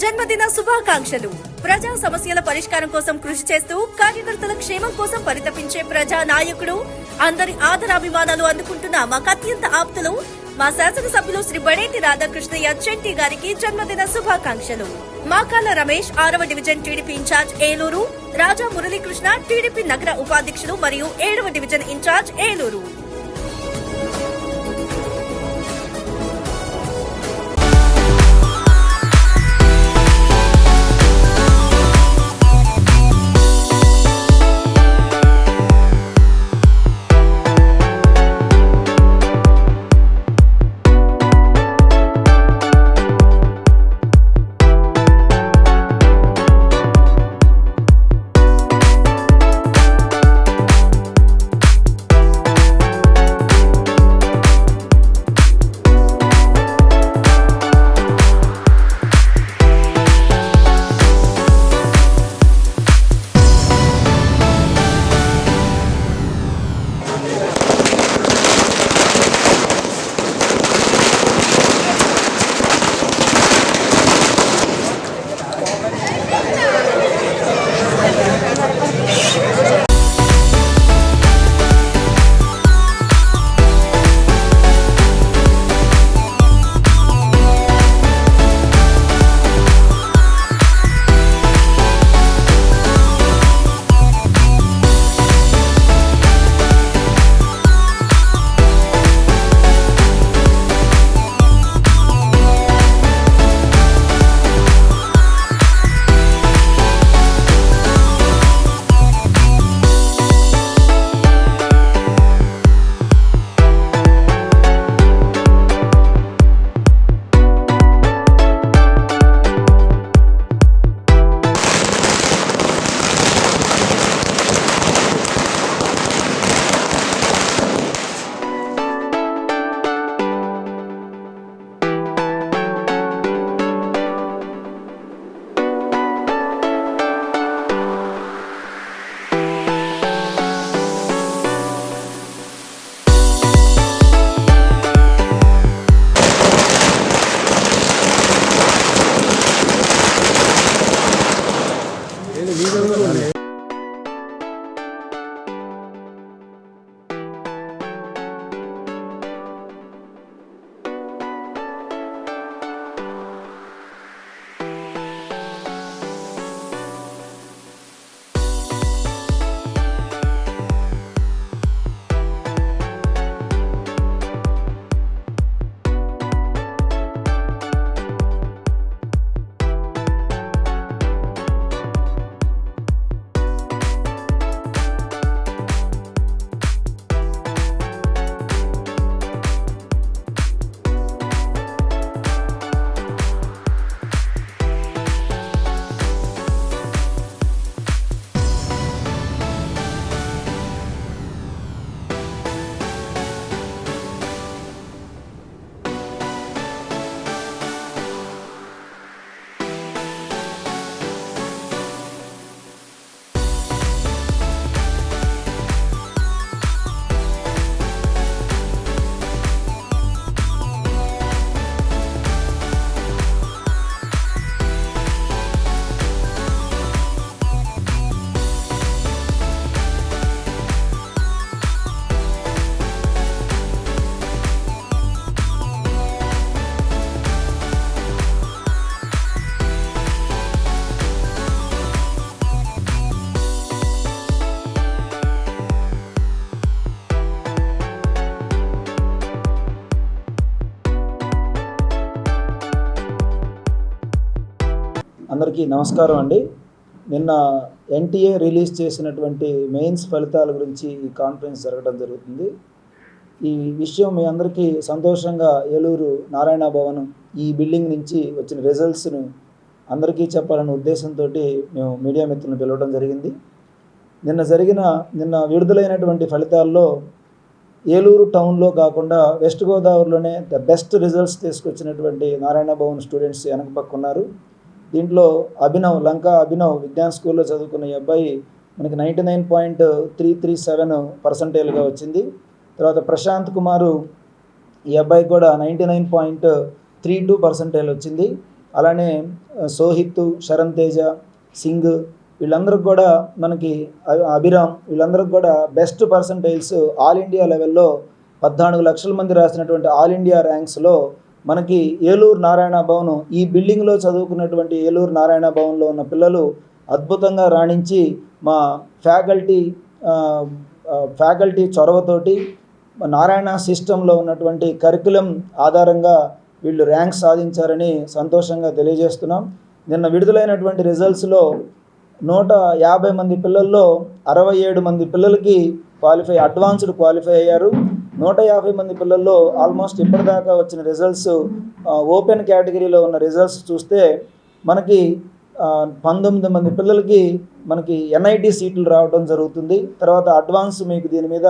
జన్మదిన శుభాకాంక్షలు. ప్రజా సమస్యల పరిష్కారం కోసం కృషి చేస్తూ కార్యకర్తల క్షేమం కోసం పరితపించే ప్రజా నాయకుడు, అందరి ఆదరాభిమానాలు అందుకుంటున్న మాకు అత్యంత ఆప్తులు మా శాసనసభ్యులు శ్రీ బడేటి రాధాకృష్ణయ్య చెంటి గారికి జన్మదిన శుభాకాంక్షలు. మాకాల రమేష్ 6వ డివిజన్ టీడీపీ ఇన్ఛార్జ్ ఏలూరు, రాజా మురళీకృష్ణ టీడీపీ నగర ఉపాధ్యక్షులు మరియు 7వ డివిజన్ ఇన్ఛార్జ్ ఏలూరు. అందరికీ నమస్కారం అండి. నిన్న ఎన్టీఏ రిలీజ్ చేసినటువంటి మెయిన్స్ ఫలితాల గురించి ఈ కాన్ఫరెన్స్ జరగడం జరుగుతుంది. ఈ విషయం మీ అందరికీ సంతోషంగా ఏలూరు నారాయణ భవన్ ఈ బిల్డింగ్ నుంచి వచ్చిన రిజల్ట్స్ను అందరికీ చెప్పాలనే ఉద్దేశంతో మేము మీడియా మిత్రులను పిలవడం జరిగింది. నిన్న విడుదలైనటువంటి ఫలితాల్లో ఏలూరు టౌన్లో కాకుండా వెస్ట్ గోదావరిలోనే ద బెస్ట్ రిజల్ట్స్ తీసుకొచ్చినటువంటి నారాయణ భవన్ స్టూడెంట్స్ వెనక పక్క ఉన్నారు. దీంట్లో లంకా అభినవ్ విజ్ఞాన్ స్కూల్లో చదువుకున్న ఈ అబ్బాయి మనకి 99.337% వచ్చింది. తర్వాత ప్రశాంత్ కుమారు ఈ అబ్బాయికి కూడా 99.32% వచ్చింది. అలానే సోహిత్, శరణ్ తేజ, సింగ్ వీళ్ళందరికి కూడా మనకి అభిరామ్ వీళ్ళందరికి కూడా బెస్ట్ పర్సంటైల్స్ ఆల్ ఇండియా లెవెల్లో 14 లక్షల మంది రాసినటువంటి ఆల్ ఇండియా ర్యాంక్స్లో మనకి ఏలూరు నారాయణ భవన్ ఈ బిల్డింగ్లో చదువుకున్నటువంటి ఏలూరు నారాయణ భవన్లో ఉన్న పిల్లలు అద్భుతంగా రాణించి మా ఫ్యాకల్టీ చొరవతోటి నారాయణ సిస్టంలో ఉన్నటువంటి కరికులం ఆధారంగా వీళ్ళు ర్యాంక్ సాధించారని సంతోషంగా తెలియజేస్తున్నాం. నిన్న విడుదలైనటువంటి రిజల్ట్స్లో 150 మంది పిల్లల్లో 67 మంది పిల్లలకి అడ్వాన్స్డ్ క్వాలిఫై అయ్యారు. 150 మంది పిల్లల్లో ఆల్మోస్ట్ ఇప్పటిదాకా వచ్చిన రిజల్ట్స్ ఓపెన్ కేటగిరీలో ఉన్న రిజల్ట్స్ చూస్తే మనకి 19 మంది పిల్లలకి మనకి ఎన్ఐటి సీట్లు రావడం జరుగుతుంది. తర్వాత అడ్వాన్స్ మీకు దీని మీద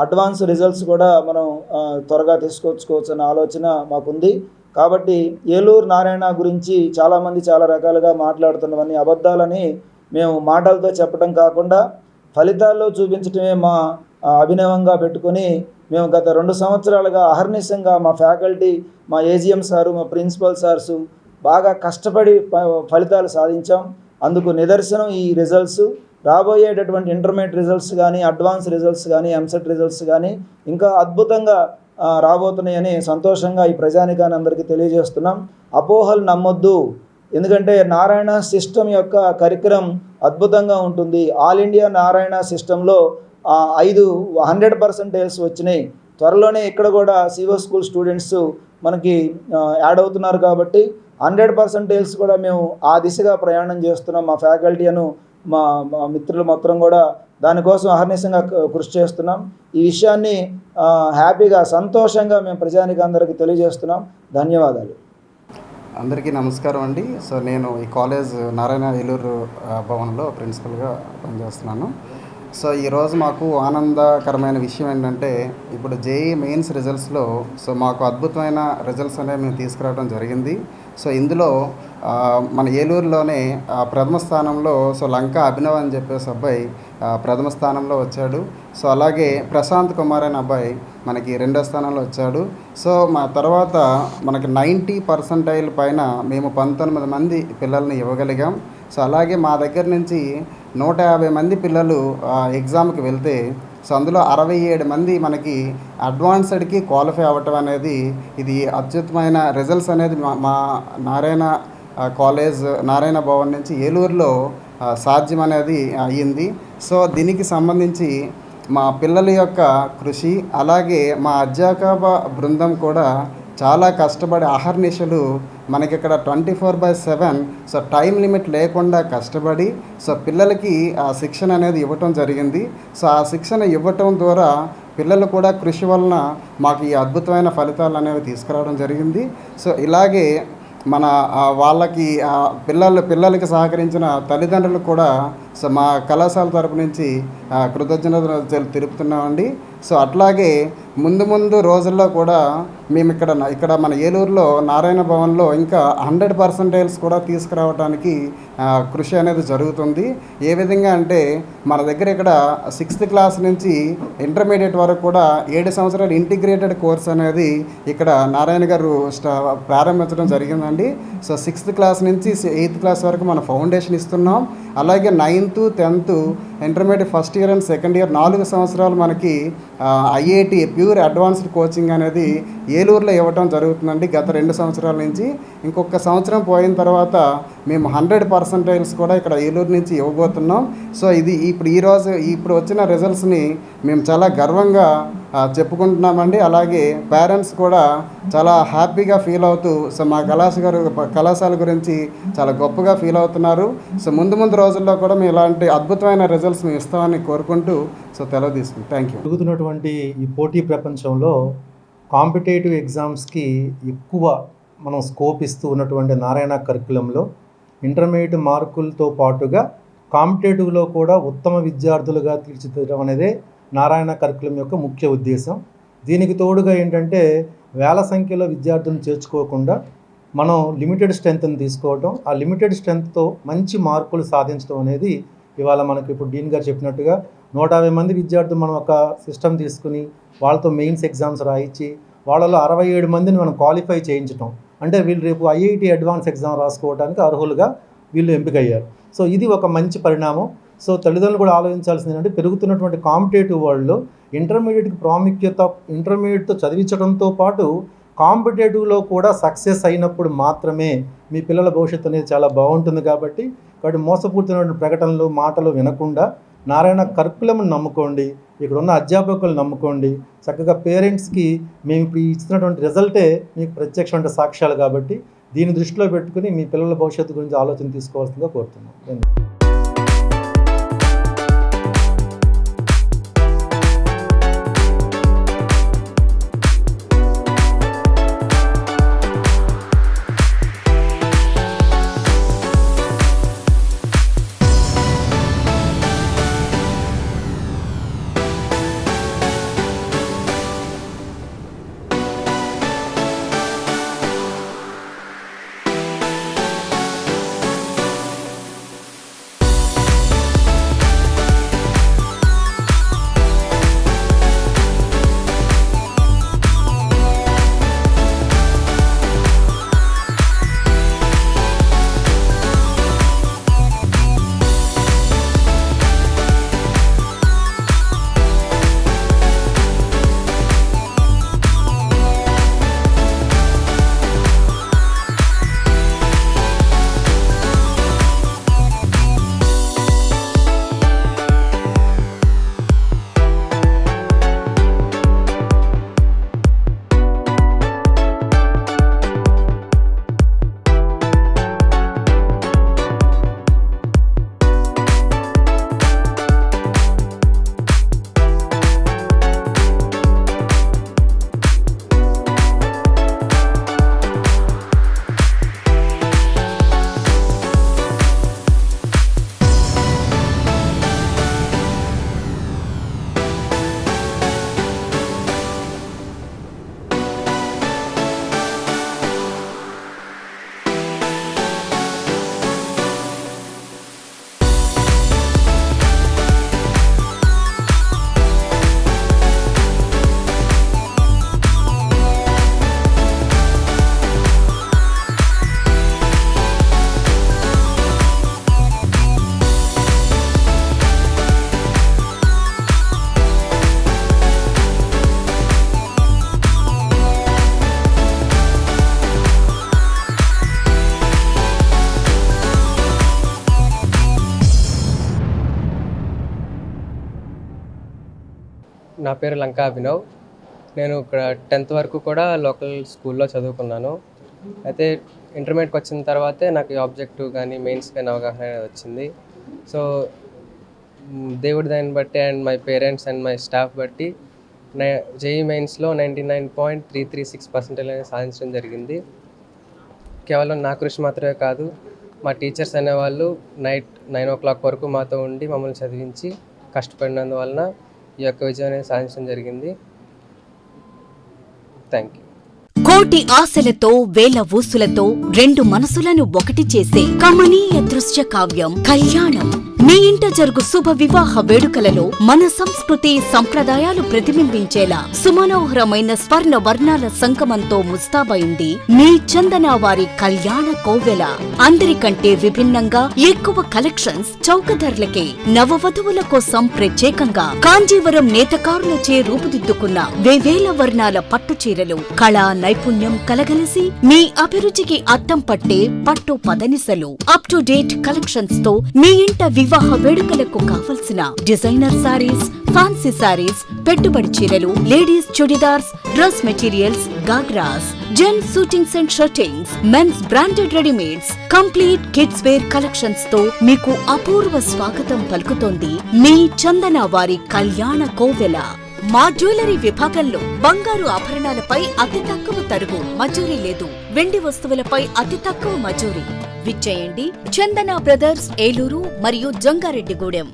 అడ్వాన్స్ రిజల్ట్స్ కూడా మనం త్వరగా తీసుకొచ్చుకోవచ్చు అన్న ఆలోచన మాకుంది. కాబట్టి ఏలూరు నారాయణ గురించి చాలామంది చాలా రకాలుగా మాట్లాడుతున్నవన్నీ అబద్ధాలని మేము మాటలతో చెప్పడం కాకుండా ఫలితాల్లో చూపించడమే మా అభినవంగా పెట్టుకొని మేము గత 2 సంవత్సరాలుగా అహర్నిశంగా మా ఫ్యాకల్టీ, మా ఏజిఎం సారు, మా ప్రిన్సిపల్ సార్సు బాగా కష్టపడి ఫలితాలు సాధించాం. అందుకు నిదర్శనం ఈ రిజల్ట్స్. రాబోయేటటువంటి ఇంటర్మీడియట్ రిజల్ట్స్ కానీ, అడ్వాన్స్ రిజల్ట్స్ కానీ, ఎంసెట్ రిజల్ట్స్ కానీ ఇంకా అద్భుతంగా రాబోతున్నాయని సంతోషంగా ఈ ప్రజానికాన్ని అందరికీ తెలియజేస్తున్నాం. అపోహలు నమ్మొద్దు, ఎందుకంటే నారాయణ సిస్టమ్ యొక్క కరికులం అద్భుతంగా ఉంటుంది. ఆల్ ఇండియా నారాయణ సిస్టంలో 100% వచ్చినాయి. త్వరలోనే ఇక్కడ కూడా సిఓ స్కూల్ స్టూడెంట్స్ మనకి యాడ్ అవుతున్నారు కాబట్టి 100% కూడా మేము ఆ దిశగా ప్రయాణం చేస్తున్నాం. మా ఫ్యాకల్టీ మా మిత్రులు మొత్తం కూడా దానికోసం అహర్నిశంగా కృషి చేస్తున్నాం. ఈ విషయాన్ని హ్యాపీగా సంతోషంగా మేము ప్రజానికి అందరికీ తెలియజేస్తున్నాం. ధన్యవాదాలు. అందరికీ నమస్కారం అండి. సో నేను ఈ కాలేజ్ నారాయణ ఏలూరు భవన్లో ప్రిన్సిపల్గా పనిచేస్తున్నాను. సో ఈరోజు మాకు ఆనందకరమైన విషయం ఏంటంటే ఇప్పుడు జేఈ మెయిన్స్ రిజల్ట్స్లో సో మాకు అద్భుతమైన రిజల్ట్స్ అనేవి మేము తీసుకురావడం జరిగింది. సో ఇందులో మన ఏలూరులోనే ప్రథమ స్థానంలో సో లంకా అభినవ్ అని చెప్పేసి అబ్బాయి ప్రథమ స్థానంలో వచ్చాడు. సో అలాగే ప్రశాంత్ కుమార్ అనే అబ్బాయి మనకి 2వ స్థానంలో వచ్చాడు. సో మా తర్వాత మనకి 90% పైన మేము 19 మంది పిల్లల్ని ఇవ్వగలిగాం. సో అలాగే మా దగ్గర నుంచి 150 మంది పిల్లలు ఎగ్జామ్కి వెళ్తే సో అందులో 67 మంది మనకి అడ్వాన్స్డ్కి క్వాలిఫై అవ్వటం అనేది ఇది అత్యుత్తమైన రిజల్ట్స్ అనేది మా నారాయణ కాలేజ్ నారాయణ భవన్ నుంచి ఏలూరులో సాధ్యం అనేది అయ్యింది. సో దీనికి సంబంధించి మా పిల్లల యొక్క కృషి అలాగే మా అధ్యాపక బృందం కూడా చాలా కష్టపడి అహర్నిశలు మనకి ఇక్కడ 24/7 సో టైం లిమిట్ లేకుండా కష్టపడి సో పిల్లలకి ఆ శిక్షణ అనేది ఇవ్వటం జరిగింది. సో ఆ శిక్షణ ఇవ్వటం ద్వారా పిల్లలు కూడా కృషి వలన మాకు ఈ అద్భుతమైన ఫలితాలు అనేవి తీసుకురావడం జరిగింది. సో ఇలాగే మన వాళ్ళకి పిల్లలకి సహకరించిన తల్లిదండ్రులకు కూడా సో మా కళాశాల తరపు నుంచి కృతజ్ఞతలు తెలుపుతున్నామండి. సో అట్లాగే ముందు రోజుల్లో కూడా మేము ఇక్కడ మన ఏలూరులో నారాయణ భవన్లో ఇంకా 100% కూడా తీసుకురావడానికి కృషి అనేది జరుగుతుంది. ఏ విధంగా అంటే మన దగ్గర ఇక్కడ 6th క్లాస్ నుంచి ఇంటర్మీడియట్ వరకు కూడా 7 సంవత్సరాలు ఇంటిగ్రేటెడ్ కోర్స్ అనేది ఇక్కడ నారాయణ గారు ప్రారంభించడం జరిగిందండి. సో 6th క్లాస్ నుంచి 8th క్లాస్ వరకు మన ఫౌండేషన్ ఇస్తున్నాం. అలాగే 9th 10th intermediate first year and second year 4 సంవత్సరాలు మనకి ఐఐటి ప్యూర్ అడ్వాన్స్డ్ కోచింగ్ అనేది ఏలూరులో ఇవ్వటం జరుగుతుందండి గత 2 సంవత్సరాల నుంచి. ఇంకొక సంవత్సరం పోయిన తర్వాత మేము 100% కూడా ఇక్కడ ఏలూరు నుంచి ఇవ్వబోతున్నాం. సో ఇది ఇప్పుడు వచ్చిన రిజల్ట్స్ని మేము చాలా గర్వంగా చెప్పుకుంటున్నామండి. అలాగే పేరెంట్స్ కూడా చాలా హ్యాపీగా ఫీల్ అవుతూ సో మా కళాశాల గురించి చాలా గొప్పగా ఫీల్ అవుతున్నారు. సో ముందు రోజుల్లో కూడా మేము ఇలాంటి అద్భుతమైన రిజల్ట్స్ మేము ఇస్తామని కోరుకుంటూ సో సెలవు తీసుకుంటాం. Thank you. జరుగుతున్నటువంటి ఈ పోటీ ప్రపంచంలో కాంపిటేటివ్ ఎగ్జామ్స్కి ఎక్కువ మనం స్కోప్ ఇస్తూ ఉన్నటువంటి నారాయణ కరికులంలో ఇంటర్మీడియట్ మార్కులతో పాటుగా కాంపిటేటివ్లో కూడా ఉత్తమ విద్యార్థులుగా తీర్చిదిద్దడం అనేదే నారాయణ కరికులం యొక్క ముఖ్య ఉద్దేశం. దీనికి తోడుగా ఏంటంటే వేల సంఖ్యలో విద్యార్థులను చేర్చుకోకుండా మనం లిమిటెడ్ స్ట్రెంత్ని తీసుకోవడం, ఆ లిమిటెడ్ స్ట్రెంత్తో మంచి మార్కులు సాధించడం అనేది ఇవాళ మనకు ఇప్పుడు డీన్ గారు చెప్పినట్టుగా 150 మంది విద్యార్థులు మనం ఒక సిస్టమ్ తీసుకుని వాళ్ళతో మెయిన్స్ ఎగ్జామ్స్ రాయించి వాళ్ళలో 67 మందిని మనం క్వాలిఫై చేయించడం, అంటే వీళ్ళు రేపు ఐఐటి అడ్వాన్స్ ఎగ్జామ్ రాసుకోవడానికి అర్హులుగా వీళ్ళు ఎంపికయ్యారు. సో ఇది ఒక మంచి పరిణామం. సో తల్లిదండ్రులు కూడా ఆలోచించాల్సింది ఏంటంటే పెరుగుతున్నటువంటి కాంపిటేటివ్ వరల్డ్లో ఇంటర్మీడియట్కి ప్రాముఖ్యత, ఇంటర్మీడియట్తో చదివించడంతో పాటు కాంపిటేటివ్లో కూడా సక్సెస్ అయినప్పుడు మాత్రమే మీ పిల్లల భవిష్యత్తు అనేది చాలా బాగుంటుంది. కాబట్టి మోసపూరితమైనటువంటి ప్రకటనలు, మాటలు వినకుండా నారాయణ కరికులంను నమ్ముకోండి, ఇక్కడ ఉన్న అధ్యాపకులు నమ్ముకోండి. చక్కగా పేరెంట్స్కి మేము ఇప్పుడు ఇచ్చినటువంటి రిజల్టే మీకు ప్రత్యక్షమైన సాక్ష్యాలు. కాబట్టి దీన్ని దృష్టిలో పెట్టుకుని మీ పిల్లల భవిష్యత్తు గురించి ఆలోచన తీసుకోవాల్సిందిగా కోరుతున్నాం. నా పేరు లంకా అభినవ్. నేను ఇక్కడ 10th వరకు కూడా లోకల్ స్కూల్లో చదువుకున్నాను. అయితే ఇంటర్మీడియట్కి వచ్చిన తర్వాతే నాకు ఈ ఆబ్జెక్టివ్ కానీ మెయిన్స్ కానీ అవగాహన వచ్చింది. సో దేవుడి దాన్ని బట్టి and my parents and my staff బట్టి జేఈ మెయిన్స్లో 99.336% అనేది సాధించడం జరిగింది. కేవలం నా కృషి మాత్రమే కాదు, మా టీచర్స్ అనేవాళ్ళు నైట్ 9 o'clock వరకు మాతో ఉండి మమ్మల్ని చదివించి కష్టపడినందువలన ఈ యొక్క విజయం అనేది సాధించడం జరిగింది. Thank you. కోటి ఆశలతో వేల ఊసులతో రెండు మనసులను ఒకటి చేసే కమనీయ దృశ్య కావ్యం కళ్యాణం. మీ ఇంట జరుగు శుభ వివాహ వేడుకలలో మన సంస్కృతి సంప్రదాయాలు ప్రతిబింబించేలా సుమనోహరమైన స్వర్ణ వర్ణాల సంగమంతో ముస్తాబైంది మీ చందన వారి కళ్యాణ కోవెల. అందరికంటే విభిన్నంగా ఎక్కువ కలెక్షన్స్ చౌక ధరలకే నవవధువుల కోసం ప్రత్యేకంగా కాంజీవరం నేతకారులచే రూపుదిద్దుకున్న వేవేల వర్ణాల పట్టు చీరలు, కళా నైపుణ్యం కలగలిసి మీ అభిరుచికి అద్దం పట్టే పట్టు పదనిసలు, అప్ టు డేట్ కలెక్షన్స్ తో మీ ఇంట వివాహ వేడుకలకు కావలసిన డిజైనర్ సారీస్, ఫ్యాన్సీ సారీస్, పెట్టుబడి చీరలు, ladies churidars, dress materials, ghagras, gents suitings and shirtings, men's branded readymades, complete kids wear collections తో మీకు అపూర్వ స్వాగతం పలుకుతోంది మీ చందన వారి కళ్యాణ కోవెల. మా జ్యువెలరీ విభాగంలో బంగారు ఆభరణాలపై అతి తక్కువ తరుగు, మజూరీ లేదు. వెండి వస్తువులపై అతి తక్కువ మజూరీ. విచ్చేయండి చందన బ్రదర్స్, ఏలూరు మరియు జంగారెడ్డిగూడెం.